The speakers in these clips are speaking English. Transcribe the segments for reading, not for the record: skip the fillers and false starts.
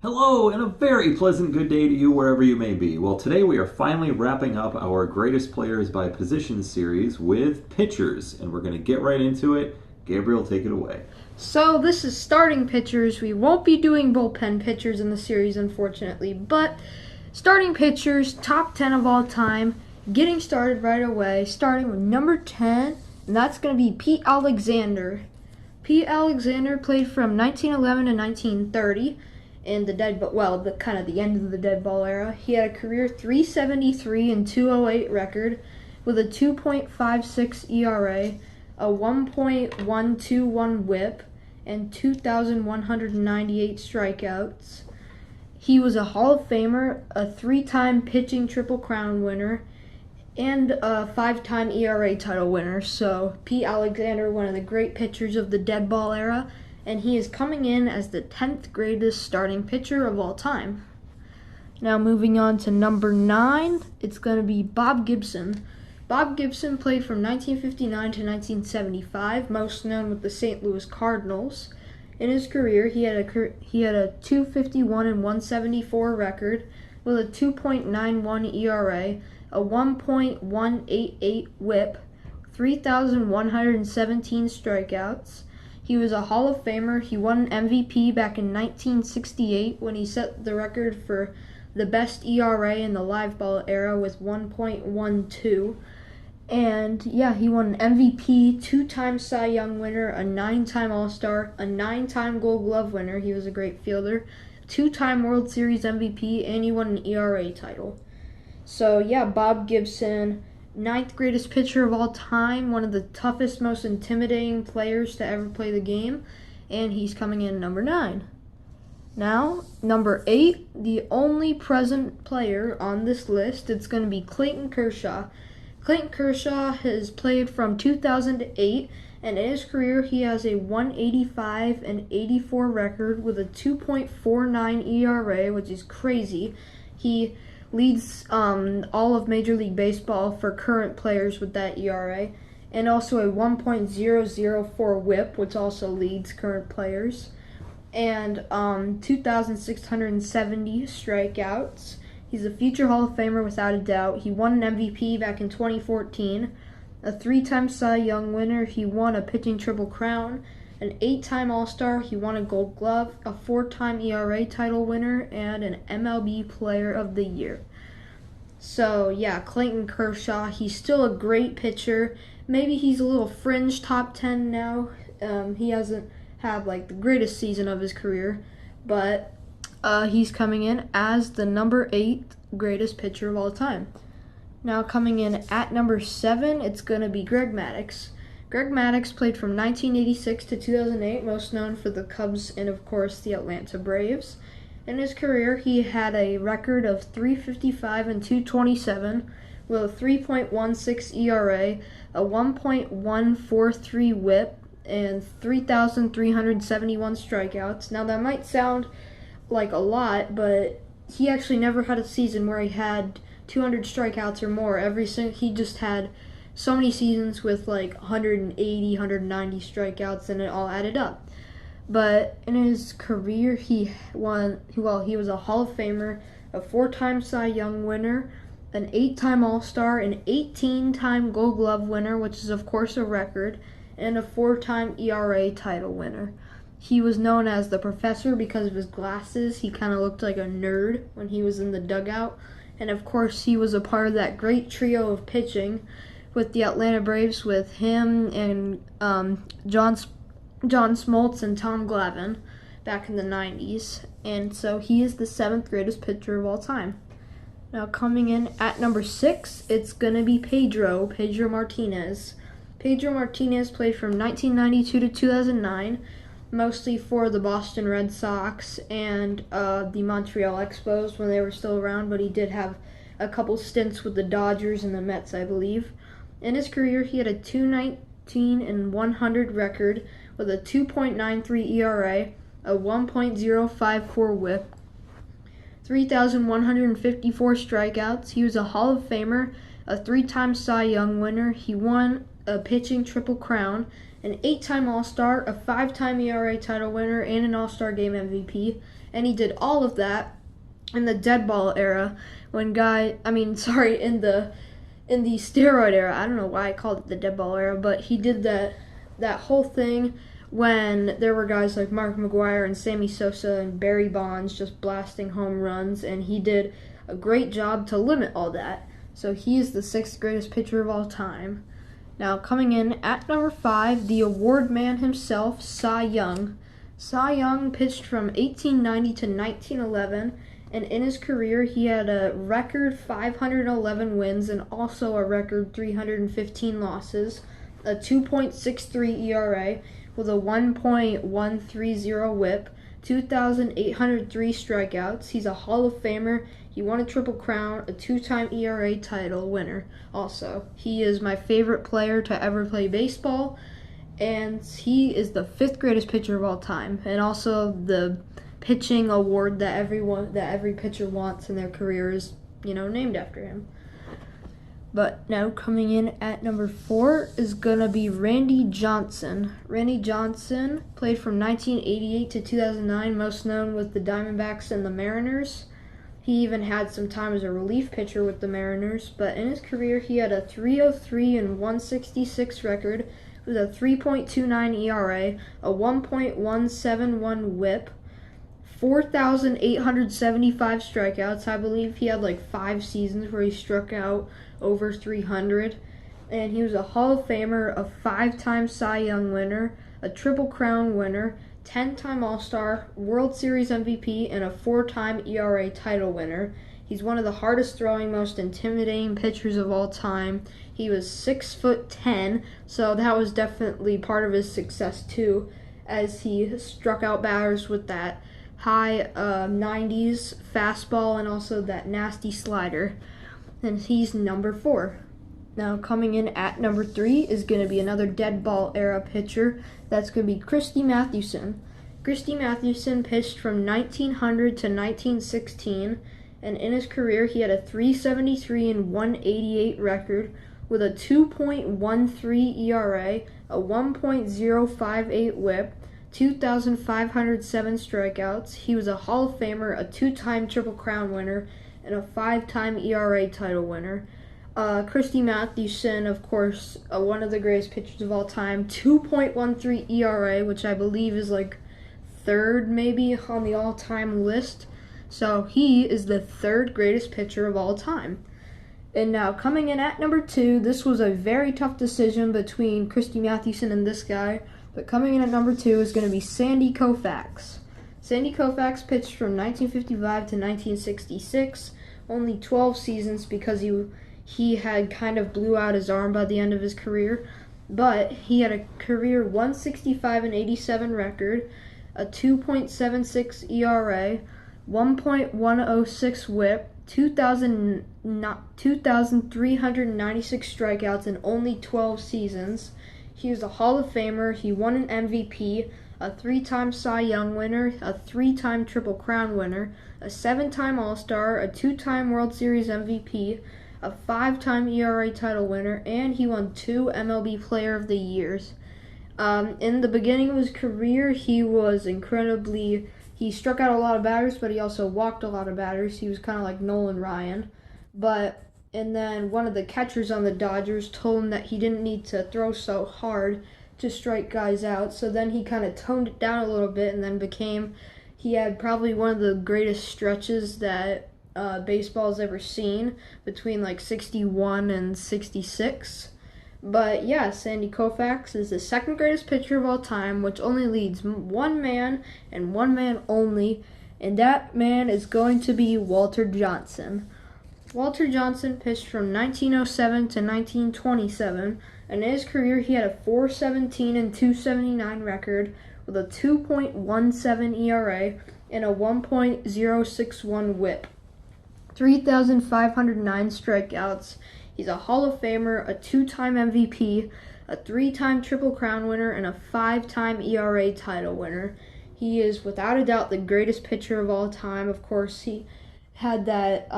Hello, and a very pleasant good day to you wherever you may be. Well, today we are finally wrapping up our Greatest Players by Position series with pitchers, and we're going to get right into it. Gabriel, take it away. So this is starting pitchers. We won't be doing bullpen pitchers in the series, unfortunately, but starting pitchers, top 10 of all time, getting started right away, starting with number 10, and that's going to be Pete Alexander. Pete Alexander played from 1911 to 1930 in the end of the dead ball era. He had a career 373 and 208 record with a 2.56 ERA, a 1.121 whip, and 2,198 strikeouts. He was a Hall of Famer, a 3-time pitching Triple Crown winner, and a 5-time ERA title winner. So Pete Alexander, one of the great pitchers of the dead ball era, and he is coming in as the 10th greatest starting pitcher of all time. Now moving on to number 9, it's going to be Bob Gibson. Bob Gibson played from 1959 to 1975, most known with the St. Louis Cardinals. In his career, he had a 251 and 174 record with a 2.91 ERA, a 1.188 whip, 3,117 strikeouts. He was a Hall of Famer. He won an MVP back in 1968 when he set the record for the best ERA in the live ball era with 1.12. And yeah, he won an MVP, 2-time Cy Young winner, a 9-time All-Star, a 9-time Gold Glove winner. He was a great fielder, 2-time World Series MVP, and he won an ERA title. So yeah, Bob Gibson, 9th greatest pitcher of all time, one of the toughest, most intimidating players to ever play the game, and he's coming in number 9. Now, number 8, the only present player on this list, it's going to be Clayton Kershaw. Clayton Kershaw has played from 2000 to 8, and in his career he has a 185 and 84 record with a 2.49 ERA, which is crazy. He leads all of Major League Baseball for current players with that ERA, and also a 1.004 whip, which also leads current players, and 2,670 strikeouts. He's a future Hall of Famer without a doubt. He won an MVP back in 2014, a 3-time Cy Young winner. He won a pitching Triple Crown, an 8-time All-Star. He won a Gold Glove, a 4-time ERA title winner, and an MLB Player of the Year. So yeah, Clayton Kershaw, he's still a great pitcher. Maybe he's a little fringe top 10 now. He hasn't had like the greatest season of his career, but he's coming in as the number 8 greatest pitcher of all time. Now coming in at number 7, it's going to be Greg Maddux. Greg Maddux played from 1986 to 2008, most known for the Cubs and, of course, the Atlanta Braves. In his career, he had a record of 355 and 227 with a 3.16 ERA, a 1.143 whip, and 3,371 strikeouts. Now, that might sound like a lot, but he actually never had a season where he had 200 strikeouts or more. He just had so many seasons with like 180, 190 strikeouts, and it all added up. But in his career, he was a Hall of Famer, a 4-time Cy Young winner, an 8-time All-Star, an 18-time Gold Glove winner, which is of course a record, and a 4-time ERA title winner. He was known as the Professor because of his glasses. He kind of looked like a nerd when he was in the dugout. And of course, he was a part of that great trio of pitching with the Atlanta Braves, with him and John Smoltz and Tom Glavine back in the 90s. And so he is the 7th greatest pitcher of all time. Now coming in at number 6, it's going to be Pedro Martinez. Pedro Martinez played from 1992 to 2009, mostly for the Boston Red Sox and the Montreal Expos when they were still around, but he did have a couple stints with the Dodgers and the Mets, I believe. In his career, he had a 219 and 100 record with a 2.93 ERA, a 1.054 whip, 3,154 strikeouts. He was a Hall of Famer, a 3-time Cy Young winner. He won a pitching Triple Crown, an 8-time All-Star, a 5-time ERA title winner, and an All-Star Game MVP. And he did all of that in the dead ball era in the steroid era. I don't know why I called it the dead ball era, but he did that whole thing when there were guys like Mark McGwire and Sammy Sosa and Barry Bonds just blasting home runs, and he did a great job to limit all that. So he is the 6th greatest pitcher of all time. Now coming in at number 5, the award man himself, Cy Young. Cy Young pitched from 1890 to 1911, and in his career he had a record 511 wins and also a record 315 losses, a 2.63 ERA with a 1.130 whip, 2,803 strikeouts. He's a Hall of Famer. He won a Triple Crown, a 2-time ERA title winner also. He is my favorite player to ever play baseball, and he is the 5th greatest pitcher of all time, and also the pitching award that every pitcher wants in their career is, named after him. But now coming in at number 4 is going to be Randy Johnson. Randy Johnson played from 1988 to 2009, most known with the Diamondbacks and the Mariners. He even had some time as a relief pitcher with the Mariners, but in his career he had a 303 and 166 record with a 3.29 ERA, a 1.171 whip, 4,875 strikeouts. I believe he had like 5 seasons where he struck out over 300. And he was a Hall of Famer, a 5-time Cy Young winner, a Triple Crown winner, 10-time All-Star, World Series MVP, and a 4-time ERA title winner. He's one of the hardest throwing, most intimidating pitchers of all time. He was 6'10", so that was definitely part of his success too, as he struck out batters with that high 90s fastball and also that nasty slider. And he's number 4. Now coming in at number 3 is going to be another dead ball era pitcher. That's going to be Christy Mathewson. Christy Mathewson pitched from 1900 to 1916, and in his career he had a 373 and 188 record with a 2.13 ERA, a 1.058 whip, 2,507 strikeouts. He was a Hall of Famer, a 2-time Triple Crown winner, and a 5-time ERA title winner. Christy Mathewson, of course, one of the greatest pitchers of all time, 2.13 ERA, which I believe is like 3rd maybe on the all-time list. So he is the 3rd greatest pitcher of all time. And now coming in at number 2, this was a very tough decision between Christy Mathewson and this guy, but coming in at number 2 is going to be Sandy Koufax. Sandy Koufax pitched from 1955 to 1966, only 12 seasons because he had kind of blew out his arm by the end of his career, but he had a career 165 and 87 record, a 2.76 ERA, 1.106 whip, 2,396 strikeouts in only 12 seasons. He was a Hall of Famer. He won an MVP, a 3-time Cy Young winner, a 3-time Triple Crown winner, a 7-time All-Star, a 2-time World Series MVP, a 5-time ERA title winner, and he won 2 MLB Player of the Years. In the beginning of his career, he struck out a lot of batters, but he also walked a lot of batters. He was kind of like Nolan Ryan. And then one of the catchers on the Dodgers told him that he didn't need to throw so hard to strike guys out. So then he kind of toned it down a little bit and then he had probably one of the greatest stretches that baseball's ever seen between like 61 and 66. But yeah, Sandy Koufax is the 2nd greatest pitcher of all time, which only leads one man and one man only, and that man is going to be Walter Johnson. Walter Johnson pitched from 1907 to 1927, and in his career he had a 417 and 279 record with a 2.17 ERA and a 1.061 whip, 3,509 strikeouts. He's a Hall of Famer, a 2-time MVP, a 3-time Triple Crown winner, and a 5-time ERA title winner. He is without a doubt the greatest pitcher of all time. Of course, he had that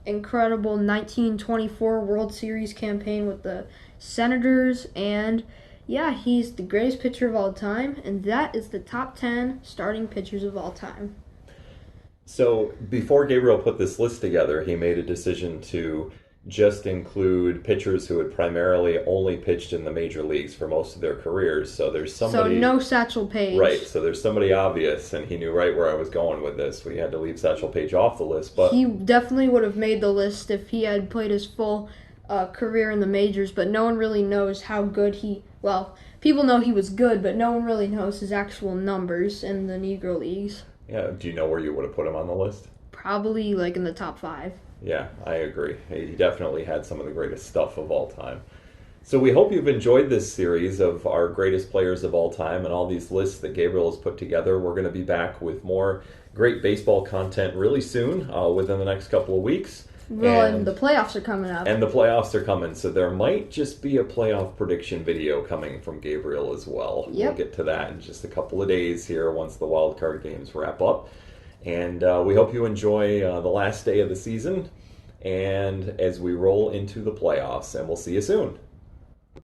incredible 1924 World Series campaign with the Senators, and yeah, he's the greatest pitcher of all time, and that is the top 10 starting pitchers of all time. So before Gabriel put this list together, he made a decision to just include pitchers who had primarily only pitched in the major leagues for most of their careers. So there's somebody... So no Satchel Paige. Right, so there's somebody obvious, and he knew right where I was going with this. We had to leave Satchel Paige off the list, but... He definitely would have made the list if he had played his full career in the majors, but no one really knows how good he... Well, people know he was good, but no one really knows his actual numbers in the Negro Leagues. Yeah, do you know where you would have put him on the list? Probably, like, in the top 5. Yeah, I agree. He definitely had some of the greatest stuff of all time. So we hope you've enjoyed this series of our greatest players of all time and all these lists that Gabriel has put together. We're going to be back with more great baseball content really soon, within the next couple of weeks. Well, and the playoffs are coming up. And the playoffs are coming, so there might just be a playoff prediction video coming from Gabriel as well. Yep. We'll get to that in just a couple of days here once the wild card games wrap up. And we hope you enjoy the last day of the season and as we roll into the playoffs, and we'll see you soon.